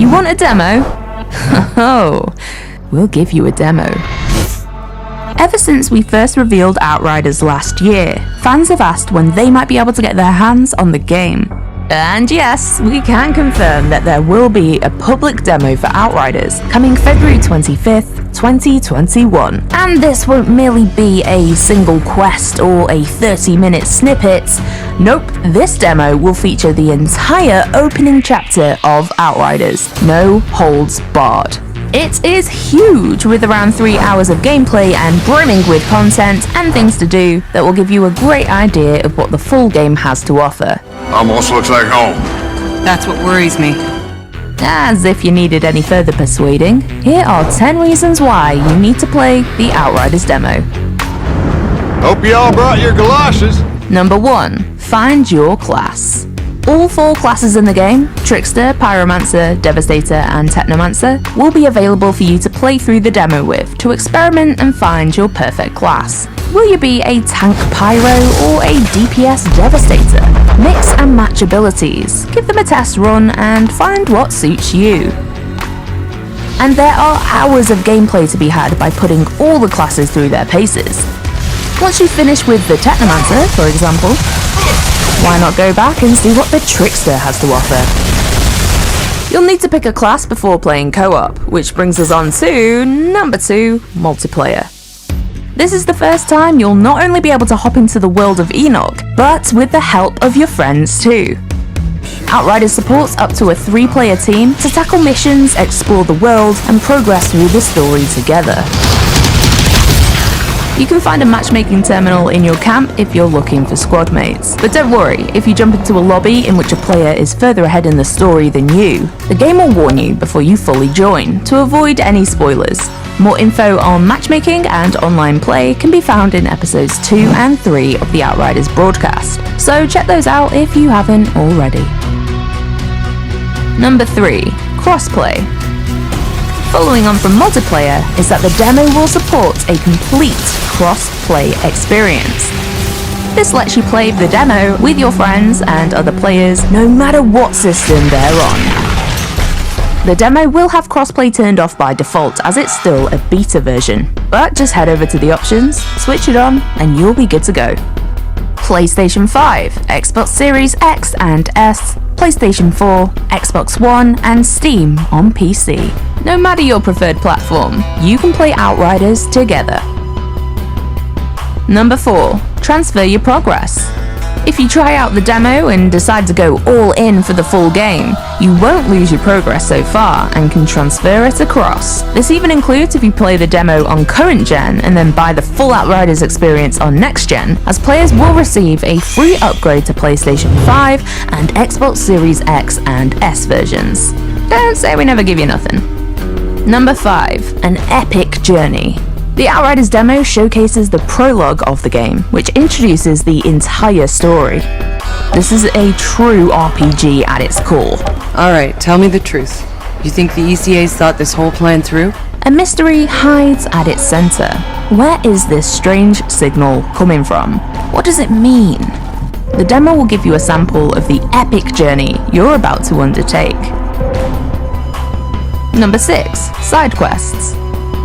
You want a demo? Oh, we'll give you a demo. Ever since we first revealed Outriders last year, fans have asked when they might be able to get their hands on the game. And yes, we can confirm that there will be a public demo for Outriders coming February 25th, 2021. And this won't merely be a single quest or a 30-minute snippet. Nope, this demo will feature the entire opening chapter of Outriders, no holds barred. It is huge, with around 3 hours of gameplay and brimming with content and things to do that will give you a great idea of what the full game has to offer. Almost looks like home. That's what worries me. As if you needed any further persuading, here are 10 reasons why you need to play the Outriders demo. Hope you all brought your galoshes. Number 1. Find your class. All 4 classes in the game, Trickster, Pyromancer, Devastator and Technomancer, will be available for you to play through the demo with to experiment and find your perfect class. Will you be a tank pyro or a DPS devastator? Mix and match abilities, give them a test run and find what suits you. And there are hours of gameplay to be had by putting all the classes through their paces. Once you finish with the Technomancer, for example, why not go back and see what the Trickster has to offer? You'll need to pick a class before playing co-op, which brings us on to number 2, multiplayer. This is the first time you'll not only be able to hop into the world of Enoch, but with the help of your friends too. Outriders supports up to a 3-player team to tackle missions, explore the world, and progress through the story together. You can find a matchmaking terminal in your camp if you're looking for squad mates. But don't worry, if you jump into a lobby in which a player is further ahead in the story than you, the game will warn you before you fully join, to avoid any spoilers. More info on matchmaking and online play can be found in episodes 2 and 3 of the Outriders broadcast, so check those out if you haven't already. Number 3. Crossplay. Following on from multiplayer is that the demo will support a complete cross-play experience. This lets you play the demo with your friends and other players no matter what system they're on. The demo will have crossplay turned off by default as it's still a beta version, but just head over to the options, switch it on, and you'll be good to go. PlayStation 5, Xbox Series X and S, PlayStation 4, Xbox One, and Steam on PC. No matter your preferred platform, you can play Outriders together. Number 4. Transfer your progress. If you try out the demo and decide to go all in for the full game, you won't lose your progress so far and can transfer it across. This even includes if you play the demo on current gen and then buy the full Outriders experience on next gen, as players will receive a free upgrade to PlayStation 5 and Xbox Series X and S versions. Don't say we never give you nothing. Number 5. An epic journey. The Outriders demo showcases the prologue of the game, which introduces the entire story. This is a true RPG at its core. Alright, tell me the truth. You think the ECA's thought this whole plan through? A mystery hides at its center. Where is this strange signal coming from? What does it mean? The demo will give you a sample of the epic journey you're about to undertake. Number 6. Side quests.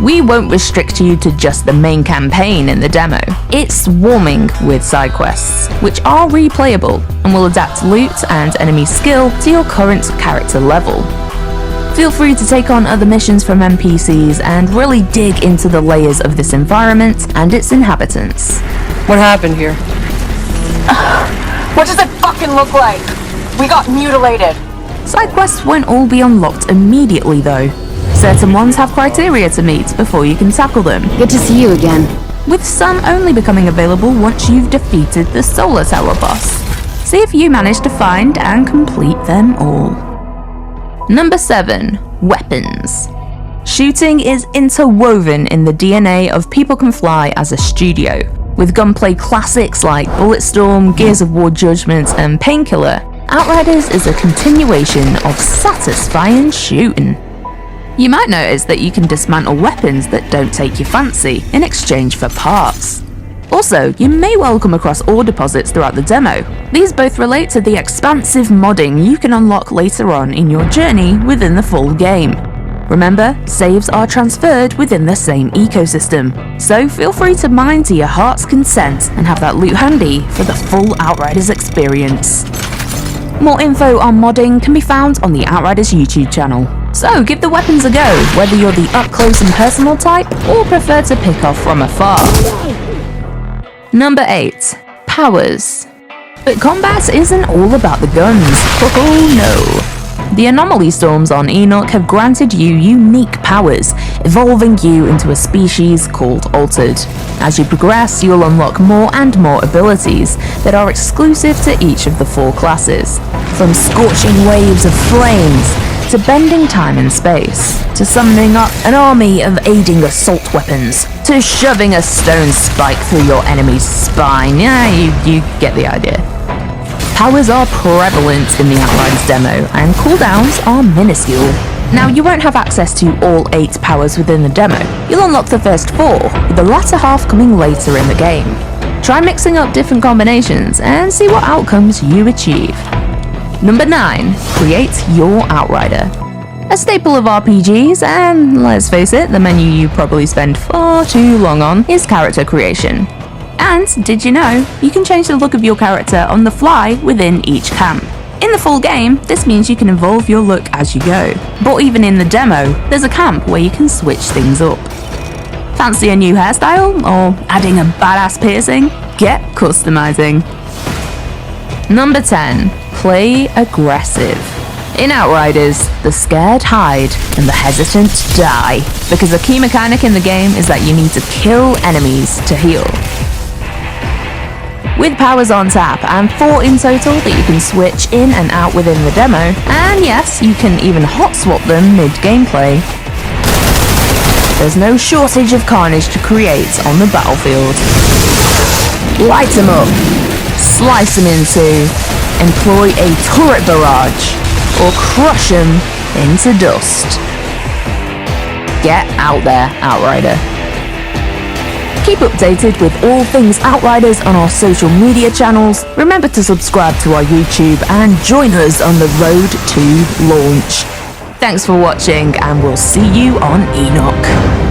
We won't restrict you to just the main campaign in the demo. It's swarming with side quests, which are replayable and will adapt loot and enemy skill to your current character level. Feel free to take on other missions from NPCs and really dig into the layers of this environment and its inhabitants. What happened here? What does it fucking look like? We got mutilated. Side quests won't all be unlocked immediately though. Certain ones have criteria to meet before you can tackle them. Good to see you again. With some only becoming available once you've defeated the Solar Tower boss. See if you manage to find and complete them all. Number 7. Weapons. Shooting is interwoven in the DNA of People Can Fly as a studio. With gunplay classics like Bulletstorm, Gears of War Judgment, and Painkiller, Outriders is a continuation of satisfying shooting. You might notice that you can dismantle weapons that don't take your fancy in exchange for parts. Also, you may well come across ore deposits throughout the demo. These both relate to the expansive modding you can unlock later on in your journey within the full game. Remember, saves are transferred within the same ecosystem, so feel free to mine to your heart's content and have that loot handy for the full Outriders experience. More info on modding can be found on the Outriders YouTube channel. So give the weapons a go, whether you're the up close and personal type or prefer to pick off from afar. Number 8. Powers. But combat isn't all about the guns. Oh no. The anomaly storms on Enoch have granted you unique powers, evolving you into a species called Altered. As you progress, you'll unlock more and more abilities that are exclusive to each of the 4 classes. From scorching waves of flames, to bending time and space, to summoning up an army of aiding assault weapons, to shoving a stone spike through your enemy's spine. Yeah, you get the idea. Powers are prevalent in the Outriders demo, and cooldowns are minuscule. Now, you won't have access to all 8 powers within the demo. You'll unlock the first 4, with the latter half coming later in the game. Try mixing up different combinations and see what outcomes you achieve. Number 9. Create your Outrider. A staple of RPGs, and let's face it, the menu you probably spend far too long on, is character creation. And, did you know, you can change the look of your character on the fly within each camp. In the full game, this means you can evolve your look as you go. But even in the demo, there's a camp where you can switch things up. Fancy a new hairstyle? Or adding a badass piercing? Get customizing. Number 10. Play aggressive. In Outriders, the scared hide and the hesitant die, because a key mechanic in the game is that you need to kill enemies to heal. With powers on tap, and 4 in total that you can switch in and out within the demo, and yes, you can even hot swap them mid-gameplay, there's no shortage of carnage to create on the battlefield. Light them up, slice them in two, employ a turret barrage, or crush them into dust. Get out there, Outrider. Keep updated with all things Outriders on our social media channels. Remember to subscribe to our YouTube and join us on the road to launch. Thanks for watching, and we'll see you on Enoch.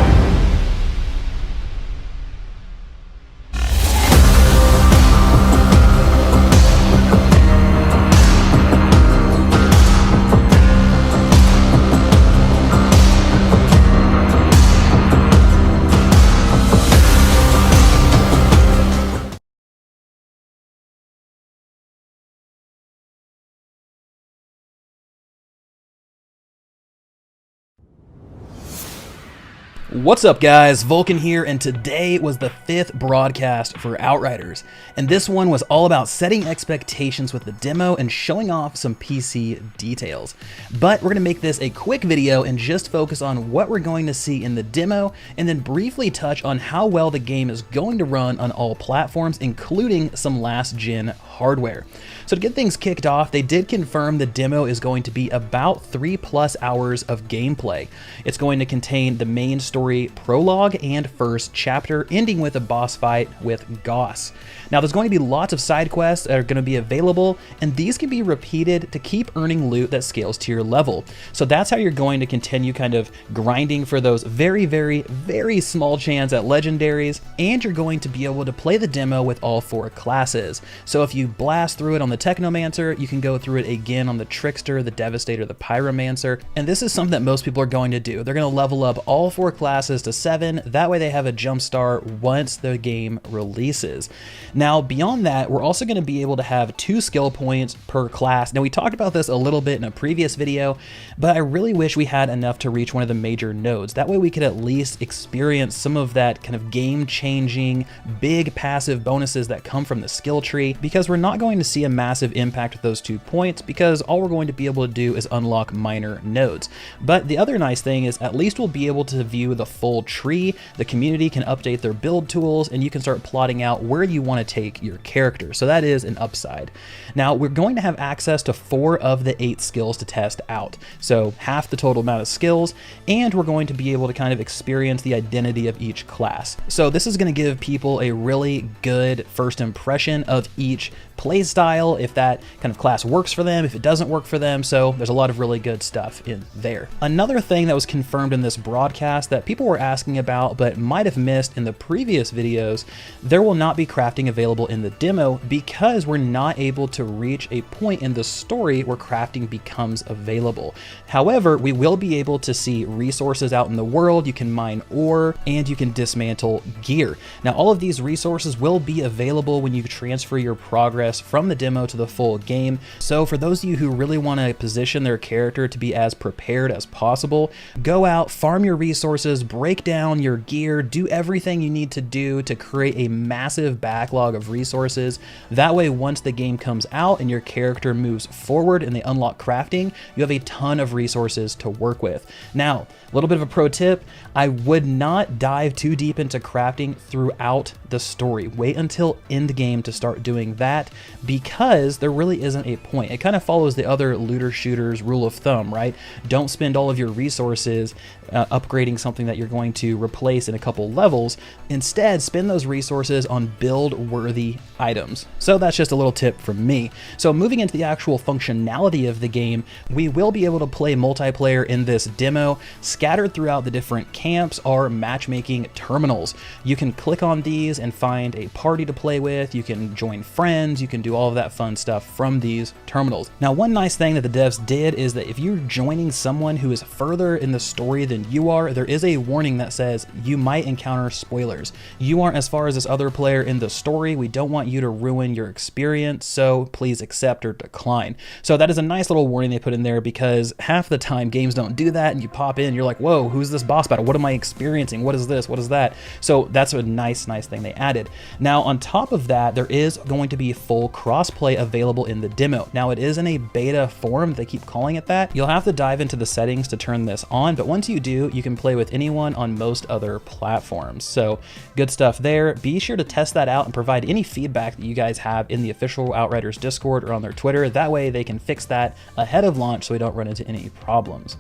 What's up guys, Vulcan here, and today was the 5th broadcast for Outriders, and this one was all about setting expectations with the demo and showing off some PC details. But we're going to make this a quick video and just focus on what we're going to see in the demo, and then briefly touch on how well the game is going to run on all platforms, including some last-gen hardware. So to get things kicked off, they did confirm the demo is going to be about 3+ hours of gameplay. It's going to contain the main story prologue and first chapter, ending with a boss fight with Goss. Now there's going to be lots of side quests that are going to be available, and these can be repeated to keep earning loot that scales to your level. So that's how you're going to continue kind of grinding for those very, very, very small chance at legendaries, and you're going to be able to play the demo with all 4 classes. So if you blast through it on the Technomancer, you can go through it again on the Trickster, the Devastator, the Pyromancer, and this is something that most people are going to do. They're going to level up all 4 classes to 7, that way they have a jump start once the game releases. Now beyond that, we're also going to be able to have 2 skill points per class. Now we talked about this a little bit in a previous video, but I really wish we had enough to reach one of the major nodes. That way we could at least experience some of that kind of game-changing, big passive bonuses that come from the skill tree, because we're not going to see a massive impact with those 2 points because all we're going to be able to do is unlock minor nodes. But the other nice thing is at least we'll be able to view the full tree, the community can update their build tools, and you can start plotting out where you want to take your character. So that is an upside. Now we're going to have access to 4 of the 8 skills to test out. So half the total amount of skills, and we're going to be able to kind of experience the identity of each class. So this is going to give people a really good first impression of each play style, if that kind of class works for them, if it doesn't work for them. So there's a lot of really good stuff in there. Another thing that was confirmed in this broadcast that people were asking about but might have missed in the previous videos, there will not be crafting available in the demo because we're not able to reach a point in the story where crafting becomes available. However, we will be able to see resources out in the world, you can mine ore, and you can dismantle gear. Now all of these resources will be available when you transfer your progress from the demo to the full game. So for those of you who really want to position their character to be as prepared as possible, go out, farm your resources, break down your gear, do everything you need to do to create a massive backlog of resources. That way, once the game comes out and your character moves forward and they unlock crafting, you have a ton of resources to work with. Now, a little bit of a pro tip, I would not dive too deep into crafting throughout the story. Wait until end game to start doing that because there really isn't a point. It kind of follows the other looter shooters rule of thumb, right? Don't spend all of your resources upgrading something that you're going to replace in a couple levels. Instead, spend those resources on build worthy items. So that's just a little tip from me. So moving into the actual functionality of the game, we will be able to play multiplayer in this demo. Scattered throughout the different camps are matchmaking terminals. You can click on these and find a party to play with. You can join friends. You can do all of that fun stuff from these terminals. Now, one nice thing that the devs did is that if you're joining someone who is further in the story than you are, there is a warning that says you might encounter spoilers. You aren't as far as this other player in the story. We don't want you to ruin your experience, so please accept or decline. So that is a nice little warning they put in there because half the time games don't do that and you pop in, you're like, whoa, who's this boss battle? What am I experiencing? What is this? What is that? So that's a nice thing they added. Now, on top of that, there is going to be full crossplay available in the demo. Now, it is in a beta form. They keep calling it that. You'll have to dive into the settings to turn this on, but once you do, you can play with anyone on most other platforms. So good stuff there. Be sure to test that out and provide any feedback that you guys have in the official Outriders Discord or on their Twitter. That way they can fix that ahead of launch so we don't run into any problems.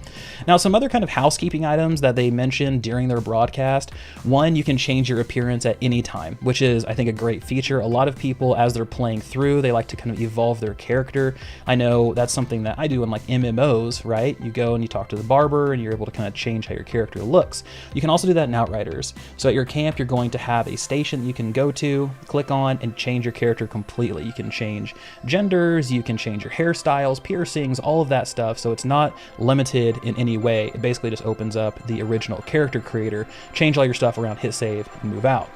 Now, some other kind of housekeeping items that they mentioned during their broadcast. One, you can change your appearance at any time, which is, I think, a great feature. A lot of people, as they're playing through, they like to kind of evolve their character. I know that's something that I do in like MMOs, right? You go and you talk to the barber and you're able to kind of change how your character looks. You can also do that in Outriders. So at your camp, you're going to have a station that you can go to, click on, and change your character completely. You can change genders, you can change your hairstyles, piercings, all of that stuff. So it's not limited in any way. It basically just opens up the original character creator, change all your stuff around, hit save, and move out.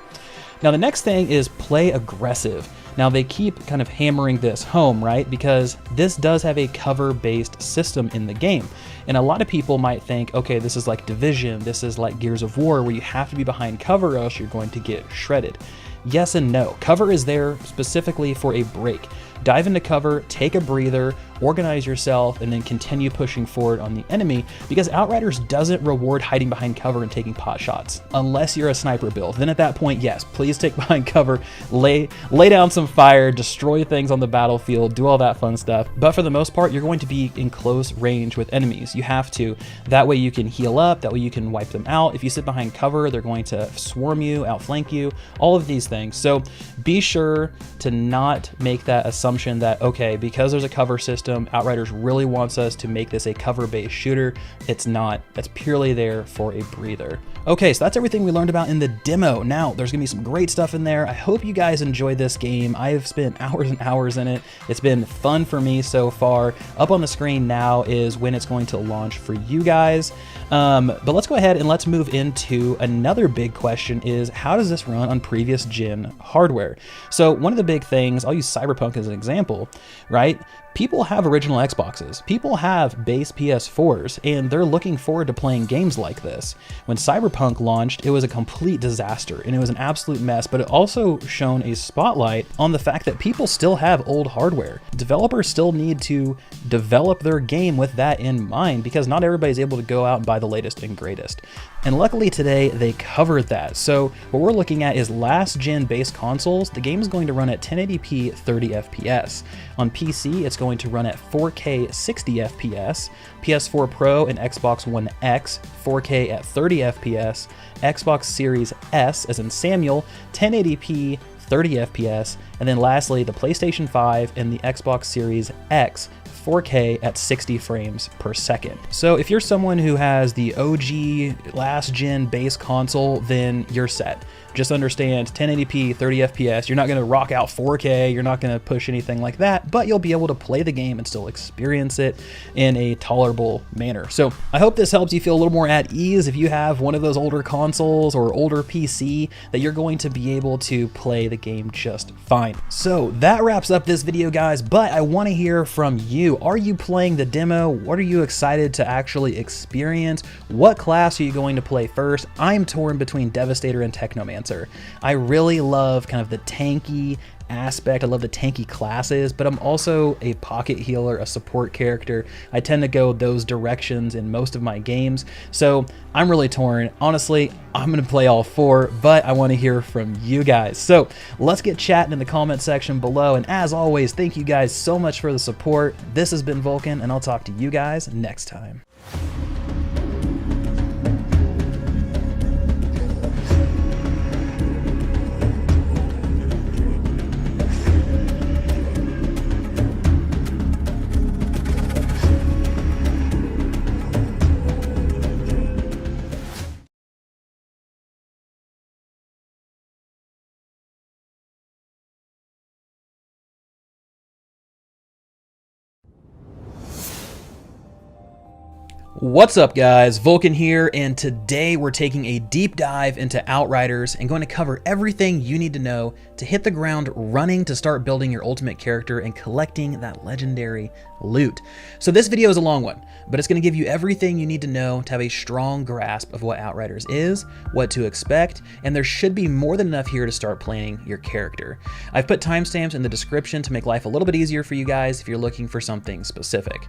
Now, the next thing is play aggressive. Now, they keep kind of hammering this home, right? Because this does have a cover-based system in the game. And a lot of people might think, okay, this is like Division, this is like Gears of War, where you have to be behind cover or else you're going to get shredded. Yes and no. Cover is there specifically for a break. Dive into cover, take a breather, organize yourself, and then continue pushing forward on the enemy, because Outriders doesn't reward hiding behind cover and taking pot shots, unless you're a sniper build. Then at that point, yes, please take behind cover, lay down some fire, destroy things on the battlefield, do all that fun stuff. But for the most part, you're going to be in close range with enemies. You have to. That way you can heal up, that way you can wipe them out. If you sit behind cover, they're going to swarm you, outflank you, all of these things. So be sure to not make that assumption that, okay, because there's a cover system, Outriders really wants us to make this a cover-based shooter. It's not. That's purely there for a breather. Okay, so that's everything we learned about in the demo. Now, there's gonna be some great stuff in there. I hope you guys enjoyed this game. I've spent hours and hours in it. It's been fun for me so far. Up on the screen now is when it's going to launch for you guys. But let's go ahead and let's move into another big question is, how does this run on previous gen hardware? So one of the big things, I'll use Cyberpunk as an example, right? people have original Xboxes, people have base PS4s, and they're looking forward to playing games like this. When Cyberpunk launched, it was a complete disaster, and it was an absolute mess, but it also shone a spotlight on the fact that people still have old hardware. Developers still need to develop their game with that in mind, because not everybody's able to go out and buy the latest and greatest. And luckily today, they covered that. So what we're looking at is last-gen base consoles. The game is going to run at 1080p 30 FPS. On PC, it's going to run at 4K 60 FPS. PS4 Pro and Xbox One X, 4K at 30 FPS. Xbox Series S, as in Samuel, 1080p 30 FPS. And then lastly, the PlayStation 5 and the Xbox Series X, 4K at 60 frames per second. So if you're someone who has the OG last gen base console, then you're set. Just understand 1080p 30 FPS, you're not going to rock out 4K, you're not going to push anything like that, but you'll be able to play the game and still experience it in a tolerable manner. So I hope this helps you feel a little more at ease if you have one of those older consoles or older PC, that you're going to be able to play the game just fine. So that wraps up this video, guys, but I want to hear from you. Are you playing the demo? What are you excited to actually experience? What class are you going to play first? I'm torn between Devastator and Technomancer. I really love kind of the tanky aspect. I love the tanky classes, but I'm also a pocket healer, a support character. I tend to go those directions in most of my games, so I'm really torn. Honestly, I'm gonna play all four, but I want to hear from you guys. So let's get chatting in the comment section below, and as always, thank you guys so much for the support. This has been Vulcan, and I'll talk to you guys next time. What's up, guys? Vulcan here, and today we're taking a deep dive into Outriders and going to cover everything you need to know to hit the ground running to start building your ultimate character and collecting that legendary loot. So this video is a long one, but it's going to give you everything you need to know to have a strong grasp of what Outriders is, what to expect, and there should be more than enough here to start planning your character. I've put timestamps in the description to make life a little bit easier for you guys if you're looking for something specific.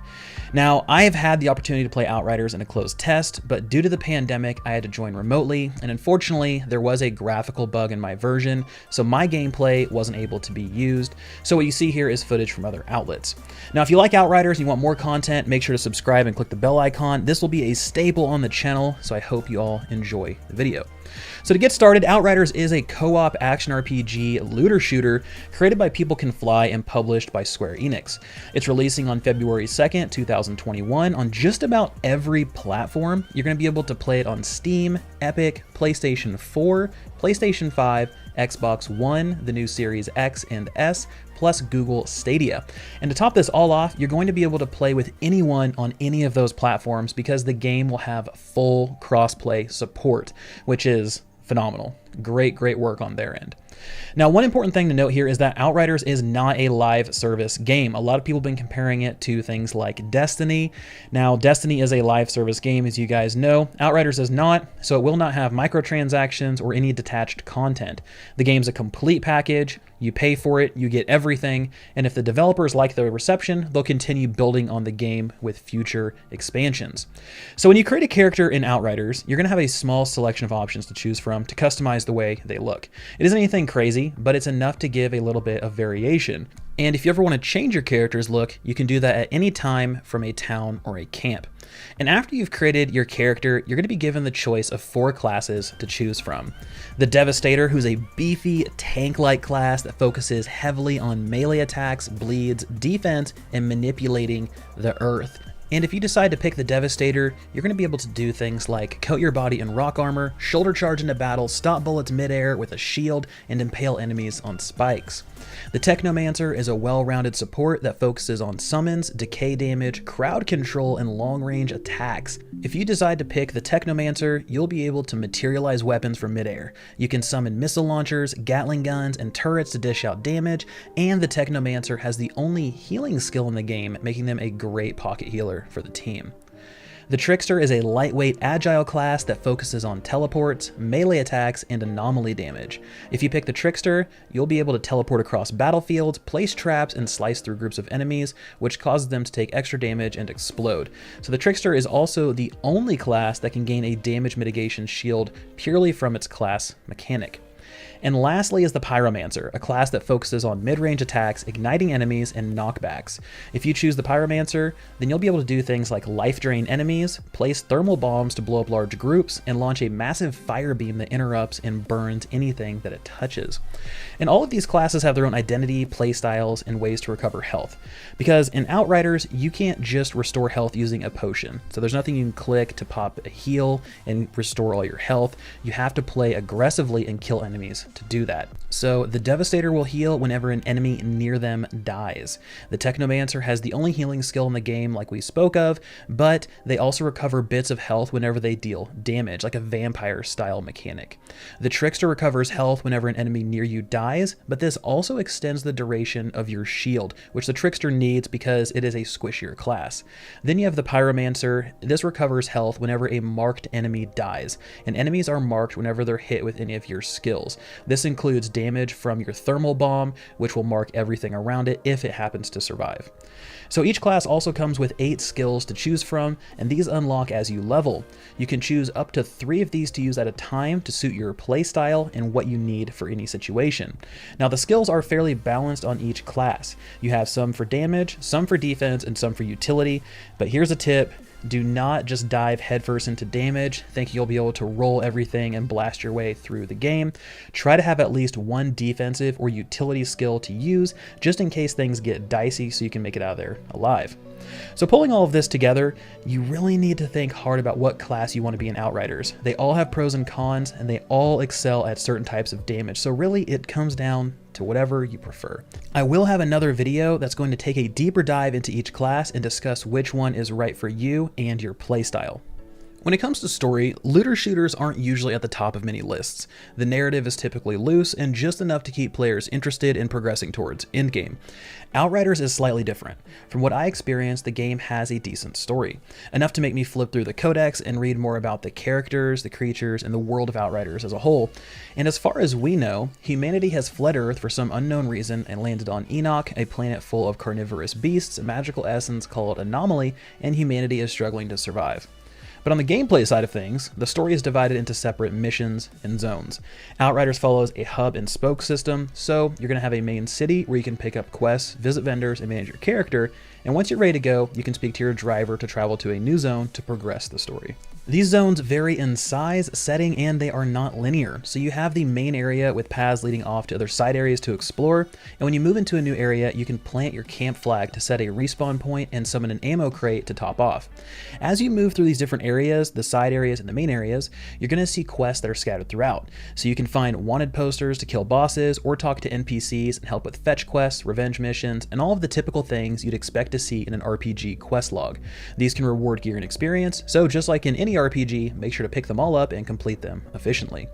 Now, I have had the opportunity to play Outriders in a closed test, but due to the pandemic, I had to join remotely, and unfortunately, there was a graphical bug in my version, so my gameplay wasn't able to be used. So what you see here is footage from other outlets. Now, if you like Outriders and you want more content, make sure to subscribe and click the bell icon. This will be a staple on the channel, so I hope you all enjoy the video. So to get started, Outriders is a co-op action RPG looter shooter created by People Can Fly and published by Square Enix. It's releasing on February 2nd, 2021 on just about every platform. You're going to be able to play it on Steam, Epic, PlayStation 4, PlayStation 5, Xbox One, the new Series X and S, plus Google Stadia. And to top this all off, you're going to be able to play with anyone on any of those platforms because the game will have full crossplay support, which is phenomenal. Great work on their end. Now, one important thing to note here is that Outriders is not a live service game. A lot of people have been comparing it to things like Destiny. Now, Destiny is a live service game, as you guys know. Outriders is not, so it will not have microtransactions or any detached content. The game's a complete package. You pay for it, you get everything, and if the developers like the reception, they'll continue building on the game with future expansions. So when you create a character in Outriders, you're going to have a small selection of options to choose from to customize the way they look. It isn't anything crazy, but it's enough to give a little bit of variation. And if you ever want to change your character's look, you can do that at any time from a town or a camp. And after you've created your character, you're going to be given the choice of 4 classes to choose from. The Devastator, who's a beefy tank-like class that focuses heavily on melee attacks, bleeds, defense, and manipulating the earth. And if you decide to pick the Devastator, you're going to be able to do things like coat your body in rock armor, shoulder charge into battle, stop bullets midair with a shield, and impale enemies on spikes. The Technomancer is a well-rounded support that focuses on summons, decay damage, crowd control, and long-range attacks. If you decide to pick the Technomancer, you'll be able to materialize weapons from midair. You can summon missile launchers, Gatling guns, and turrets to dish out damage, and the Technomancer has the only healing skill in the game, making them a great pocket healer for the team. The Trickster is a lightweight, agile class that focuses on teleports, melee attacks, and anomaly damage. If you pick the Trickster, you'll be able to teleport across battlefields, place traps, and slice through groups of enemies, which causes them to take extra damage and explode. So the Trickster is also the only class that can gain a damage mitigation shield purely from its class mechanic. And lastly is the Pyromancer, a class that focuses on mid-range attacks, igniting enemies, and knockbacks. If you choose the Pyromancer, then you'll be able to do things like life drain enemies, place thermal bombs to blow up large groups, and launch a massive fire beam that interrupts and burns anything that it touches. And all of these classes have their own identity, playstyles, and ways to recover health. Because in Outriders, you can't just restore health using a potion. So there's nothing you can click to pop a heal and restore all your health. You have to play aggressively and kill enemies to do that. So the Devastator will heal whenever an enemy near them dies. The Technomancer has the only healing skill in the game like we spoke of, but they also recover bits of health whenever they deal damage, like a vampire style mechanic. The Trickster recovers health whenever an enemy near you dies, but this also extends the duration of your shield, which the Trickster needs because it is a squishier class. Then you have the Pyromancer. This recovers health whenever a marked enemy dies, and enemies are marked whenever they're hit with any of your skills. This includes damage from your thermal bomb, which will mark everything around it if it happens to survive. So each class also comes with 8 skills to choose from, and these unlock as you level. You can choose up to 3 of these to use at a time to suit your playstyle and what you need for any situation. Now the skills are fairly balanced on each class. You have some for damage, some for defense, and some for utility, but here's a tip. Do not just dive headfirst into damage, think you'll be able to roll everything and blast your way through the game. Try to have at least one defensive or utility skill to use, just in case things get dicey so you can make it out of there alive. So pulling all of this together, you really need to think hard about what class you want to be in Outriders. They all have pros and cons, and they all excel at certain types of damage, so really it comes down to whatever you prefer. I will have another video that's going to take a deeper dive into each class and discuss which one is right for you and your playstyle. When it comes to story, looter shooters aren't usually at the top of many lists. The narrative is typically loose and just enough to keep players interested in progressing towards endgame. Outriders is slightly different. From what I experienced, the game has a decent story, enough to make me flip through the codex and read more about the characters, the creatures, and the world of Outriders as a whole. And as far as we know, humanity has fled Earth for some unknown reason and landed on Enoch, a planet full of carnivorous beasts, a magical essence called Anomaly, and humanity is struggling to survive. But on the gameplay side of things, the story is divided into separate missions and zones. Outriders follows a hub and spoke system, so you're going to have a main city where you can pick up quests, visit vendors, and manage your character, and once you're ready to go, you can speak to your driver to travel to a new zone to progress the story. These zones vary in size, setting, and they are not linear. So you have the main area with paths leading off to other side areas to explore, and when you move into a new area, you can plant your camp flag to set a respawn point and summon an ammo crate to top off. As you move through these different areas, the side areas and the main areas, you're going to see quests that are scattered throughout. So you can find wanted posters to kill bosses or talk to NPCs and help with fetch quests, revenge missions, and all of the typical things you'd expect to see in an RPG quest log. These can reward gear and experience, so just like in any RPG, make sure to pick them all up and complete them efficiently.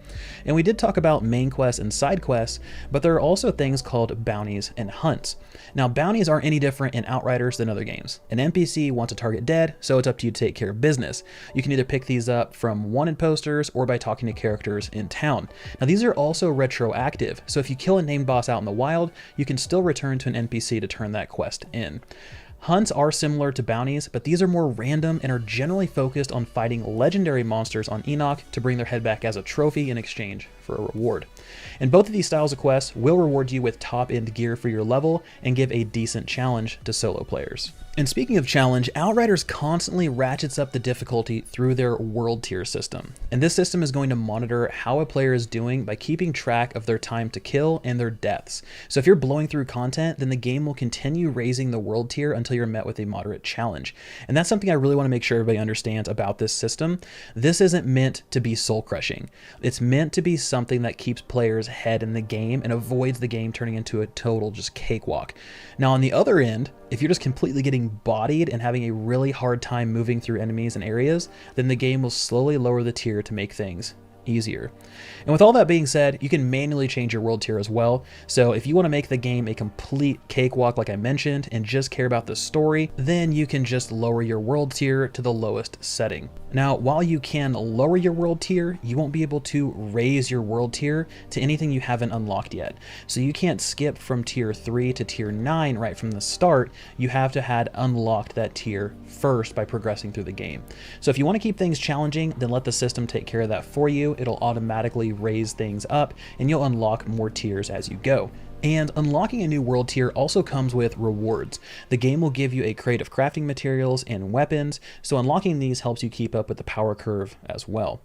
And we did talk about main quests and side quests, but there are also things called Bounties and Hunts. Now, bounties aren't any different in Outriders than other games. An NPC wants a target dead, so it's up to you to take care of business. You can either pick these up from wanted posters or by talking to characters in town. Now, these are also retroactive, so if you kill a named boss out in the wild, you can still return to an NPC to turn that quest in. Hunts are similar to bounties, but these are more random and are generally focused on fighting legendary monsters on Enoch to bring their head back as a trophy in exchange for a reward. And both of these styles of quests will reward you with top-end gear for your level and give a decent challenge to solo players. And speaking of challenge, Outriders constantly ratchets up the difficulty through their world tier system. And this system is going to monitor how a player is doing by keeping track of their time to kill and their deaths. So if you're blowing through content, then the game will continue raising the world tier until you're met with a moderate challenge. And that's something I really want to make sure everybody understands about this system. This isn't meant to be soul crushing. It's meant to be something that keeps players ahead in the game and avoids the game turning into a total just cakewalk. Now on the other end, if you're just completely getting bodied and having a really hard time moving through enemies and areas, then the game will slowly lower the tier to make things easier. And with all that being said, you can manually change your world tier as well. So if you want to make the game a complete cakewalk like I mentioned and just care about the story, then you can just lower your world tier to the lowest setting. Now, while you can lower your world tier, you won't be able to raise your world tier to anything you haven't unlocked yet. So you can't skip from tier 3 to tier 9 right from the start. You have to have unlocked that tier first by progressing through the game. So if you want to keep things challenging, then let the system take care of that for you. It'll automatically raise things up and you'll unlock more tiers as you go. And unlocking a new world tier also comes with rewards. The game will give you a crate of crafting materials and weapons, so unlocking these helps you keep up with the power curve as well.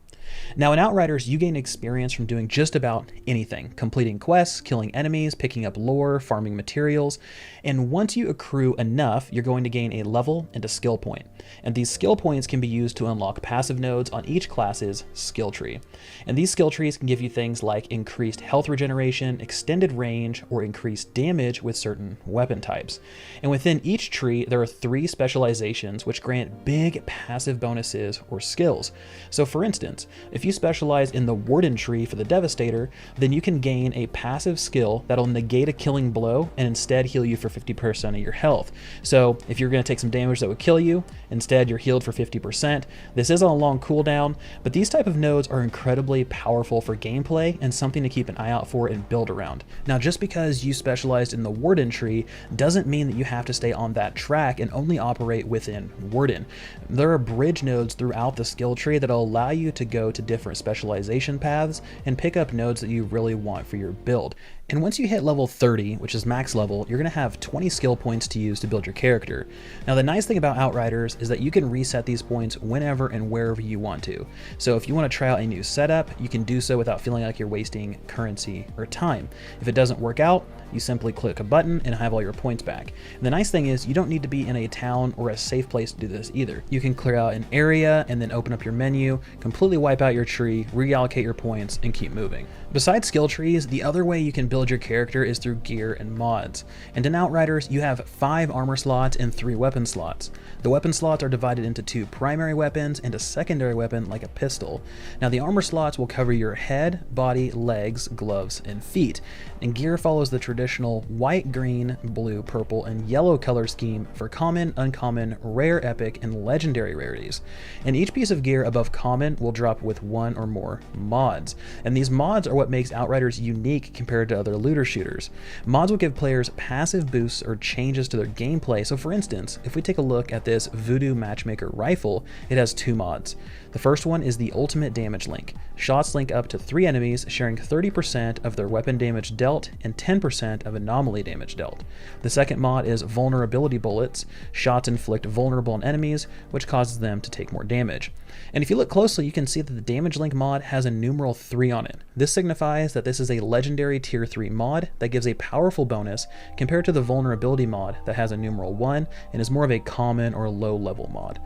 Now in Outriders, you gain experience from doing just about anything, completing quests, killing enemies, picking up lore, farming materials, and once you accrue enough, you're going to gain a level and a skill point. And these skill points can be used to unlock passive nodes on each class's skill tree. And these skill trees can give you things like increased health regeneration, extended range, or increased damage with certain weapon types. And within each tree, there are 3 specializations which grant big passive bonuses or skills. So for instance, if you specialize in the Warden tree for the Devastator, then you can gain a passive skill that'll negate a killing blow and instead heal you for 50% of your health. So if you're going to take some damage that would kill you, instead you're healed for 50%. This is on a long cooldown, but these type of nodes are incredibly powerful for gameplay and something to keep an eye out for and build around. Now just because you specialized in the Warden tree doesn't mean that you have to stay on that track and only operate within Warden. There are bridge nodes throughout the skill tree that'll allow you to go to different specialization paths and pick up nodes that you really want for your build. And once you hit level 30, which is max level, you're going to have 20 skill points to use to build your character. Now the nice thing about Outriders is that you can reset these points whenever and wherever you want to. So if you want to try out a new setup, you can do so without feeling like you're wasting currency or time. If it doesn't work out, you simply click a button and have all your points back. And the nice thing is you don't need to be in a town or a safe place to do this either. You can clear out an area and then open up your menu, completely wipe out your tree, reallocate your points, and keep moving. Besides skill trees, the other way you can build your character is through gear and mods. And in Outriders, you have 5 armor slots and 3 weapon slots. The weapon slots are divided into 2 primary weapons and a secondary weapon like a pistol. Now the armor slots will cover your head, body, legs, gloves, and feet. And gear follows the traditional white, green, blue, purple, and yellow color scheme for common, uncommon, rare, epic, and legendary rarities. And each piece of gear above common will drop with 1 or more mods. And these mods are what makes Outriders unique compared to other looter shooters. Mods will give players passive boosts or changes to their gameplay. So for instance, if we take a look at this Voodoo Matchmaker rifle, it has 2 mods. The first one is the Ultimate Damage Link. Shots link up to 3 enemies, sharing 30% of their weapon damage dealt and 10% of anomaly damage dealt. The second mod is Vulnerability Bullets. Shots inflict vulnerable on enemies, which causes them to take more damage. And if you look closely, you can see that the Damage Link mod has a numeral 3 on it. This signifies that this is a legendary tier 3 mod that gives a powerful bonus compared to the Vulnerability mod that has a numeral 1 and is more of a common or low level mod.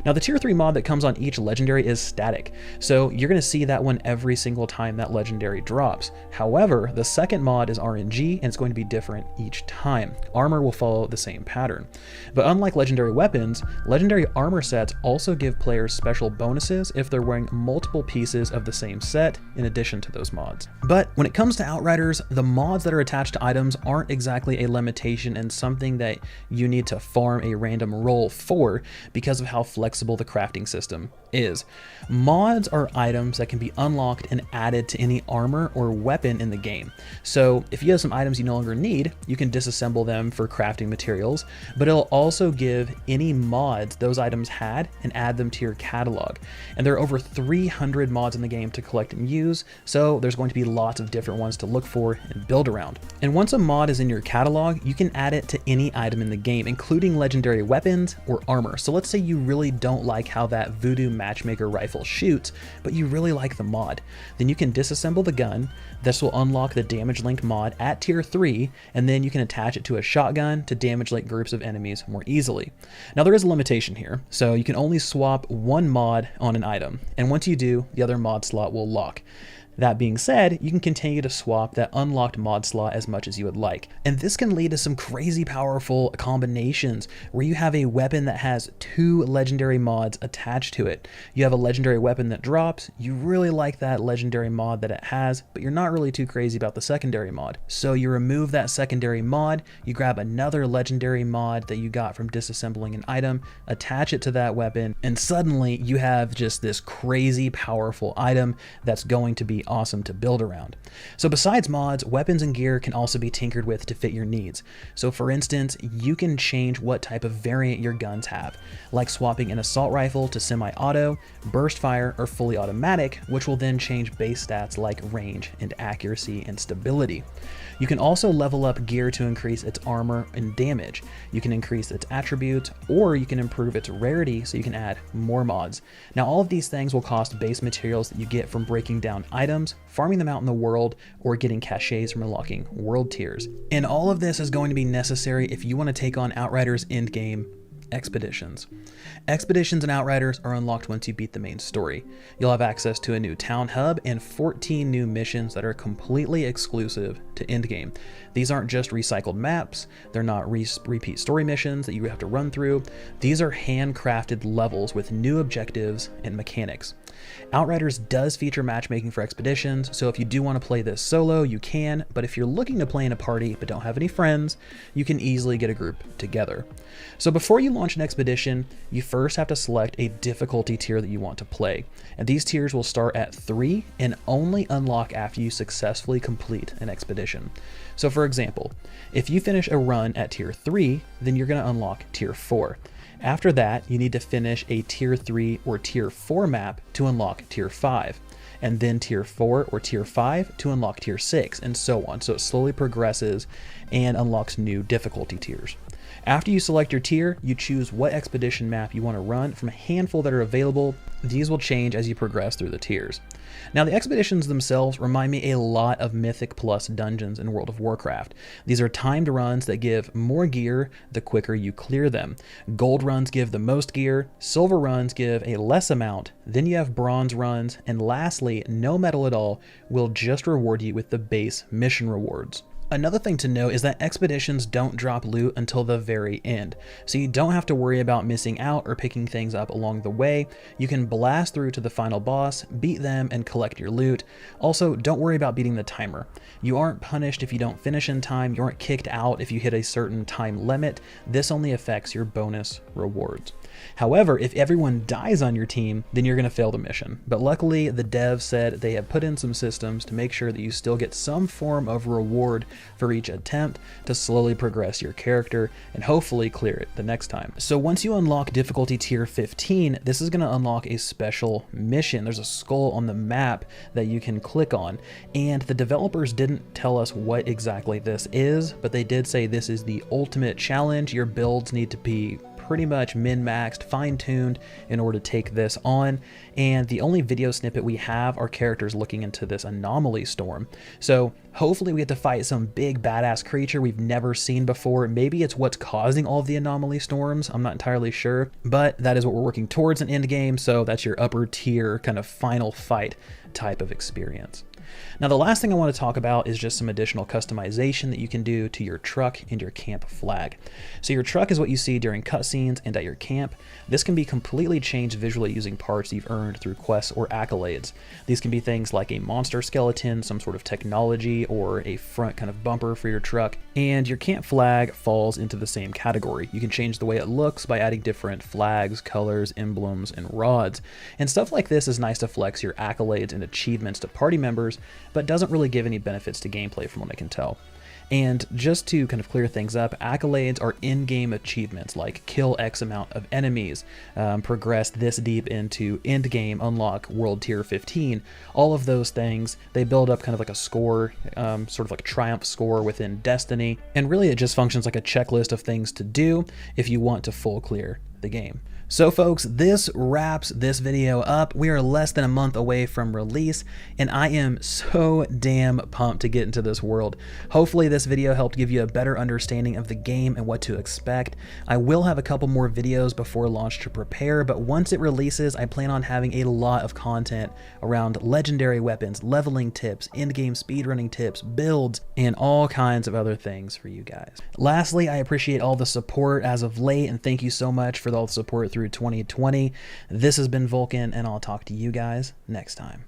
Now the tier 3 mod that comes on each legendary is static, so you're going to see that one every single time that legendary drops. However, the second mod is RNG and it's going to be different each time. Armor will follow the same pattern. But unlike legendary weapons, legendary armor sets also give players special bonuses if they're wearing multiple pieces of the same set in addition to those mods. But when it comes to Outriders, the mods that are attached to items aren't exactly a limitation and something that you need to farm a random roll for because of how flexible the crafting system is. Mods are items that can be unlocked and added to any armor or weapon in the game. So if you have some items you no longer need, you can disassemble them for crafting materials, but it'll also give any mods those items had and add them to your catalog. And there are over 300 mods in the game to collect and use, so there's going to be lots of different ones to look for and build around. And once a mod is in your catalog, you can add it to any item in the game, including legendary weapons or armor. So let's say you really don't like how that Voodoo Matchmaker rifle shoots, but you really like the mod. Then you can disassemble the gun. This will unlock the damage linked mod at tier 3, and then you can attach it to a shotgun to damage link groups of enemies more easily. Now there is a limitation here, so you can only swap one mod on an item, and once you do, the other mod slot will lock. That being said, you can continue to swap that unlocked mod slot as much as you would like. And this can lead to some crazy powerful combinations where you have a weapon that has 2 legendary mods attached to it. You have a legendary weapon that drops, you really like that legendary mod that it has, but you're not really too crazy about the secondary mod. So you remove that secondary mod, you grab another legendary mod that you got from disassembling an item, attach it to that weapon, and suddenly you have just this crazy powerful item that's going to be awesome to build around. So besides mods, weapons and gear can also be tinkered with to fit your needs. So for instance, you can change what type of variant your guns have, like swapping an assault rifle to semi-auto, burst fire, or fully automatic, which will then change base stats like range and accuracy and stability. You can also level up gear to increase its armor and damage. You can increase its attributes, or you can improve its rarity so you can add more mods. Now all of these things will cost base materials that you get from breaking down items, farming them out in the world, or getting cachets from unlocking world tiers. And all of this is going to be necessary if you want to take on Outriders endgame expeditions. Expeditions and Outriders are unlocked once you beat the main story. You'll have access to a new town hub and 14 new missions that are completely exclusive to endgame. These aren't just recycled maps, they're not repeat story missions that you have to run through. These are handcrafted levels with new objectives and mechanics. Outriders does feature matchmaking for expeditions, so if you do want to play this solo, you can, but if you're looking to play in a party but don't have any friends, you can easily get a group together. So before you launch an expedition, you first have to select a difficulty tier that you want to play, and these tiers will start at 3 and only unlock after you successfully complete an expedition. So for example, if you finish a run at tier 3, then you're going to unlock tier 4. After that, you need to finish a tier 3 or tier 4 map to unlock tier 5, and then tier 4 or tier 5 to unlock tier 6, and so on. So it slowly progresses and unlocks new difficulty tiers. After you select your tier, you choose what expedition map you want to run from a handful that are available. These will change as you progress through the tiers. Now the expeditions themselves remind me a lot of Mythic Plus dungeons in World of Warcraft. These are timed runs that give more gear the quicker you clear them. Gold runs give the most gear, silver runs give a less amount, then you have bronze runs, and lastly, no medal at all will just reward you with the base mission rewards. Another thing to note is that expeditions don't drop loot until the very end, so you don't have to worry about missing out or picking things up along the way. You can blast through to the final boss, beat them, and collect your loot. Also, don't worry about beating the timer. You aren't punished if you don't finish in time, you aren't kicked out if you hit a certain time limit. This only affects your bonus rewards. However, if everyone dies on your team, then you're going to fail the mission. But luckily, the devs said they have put in some systems to make sure that you still get some form of reward for each attempt to slowly progress your character and hopefully clear it the next time. So once you unlock difficulty tier 15, this is going to unlock a special mission. There's a skull on the map that you can click on, and the developers didn't tell us what exactly this is, but they did say this is the ultimate challenge. Your builds need to be pretty much min-maxed, fine-tuned in order to take this on, and the only video snippet we have are characters looking into this anomaly storm. So hopefully we get to fight some big badass creature we've never seen before. Maybe it's what's causing all of the anomaly storms, I'm not entirely sure, but that is what we're working towards in endgame, so that's your upper tier kind of final fight type of experience. Now the last thing I want to talk about is just some additional customization that you can do to your truck and your camp flag. So your truck is what you see during cutscenes and at your camp. This can be completely changed visually using parts you've earned through quests or accolades. These can be things like a monster skeleton, some sort of technology, or a front kind of bumper for your truck, and your camp flag falls into the same category. You can change the way it looks by adding different flags, colors, emblems, and rods. And stuff like this is nice to flex your accolades and achievements to party members, but doesn't really give any benefits to gameplay from what I can tell. And just to kind of clear things up, accolades are in-game achievements like kill X amount of enemies, progress this deep into end game, unlock world tier 15. All of those things, they build up kind of like a score, sort of like a triumph score within Destiny. And really it just functions like a checklist of things to do if you want to full clear the game. So folks, this wraps this video up. We are less than a month away from release, and I am so damn pumped to get into this world. Hopefully this video helped give you a better understanding of the game and what to expect. I will have a couple more videos before launch to prepare, but once it releases, I plan on having a lot of content around legendary weapons, leveling tips, endgame speedrunning tips, builds, and all kinds of other things for you guys. Lastly, I appreciate all the support as of late, and thank you so much for all the support through 2020. This has been Vulcan, and I'll talk to you guys next time.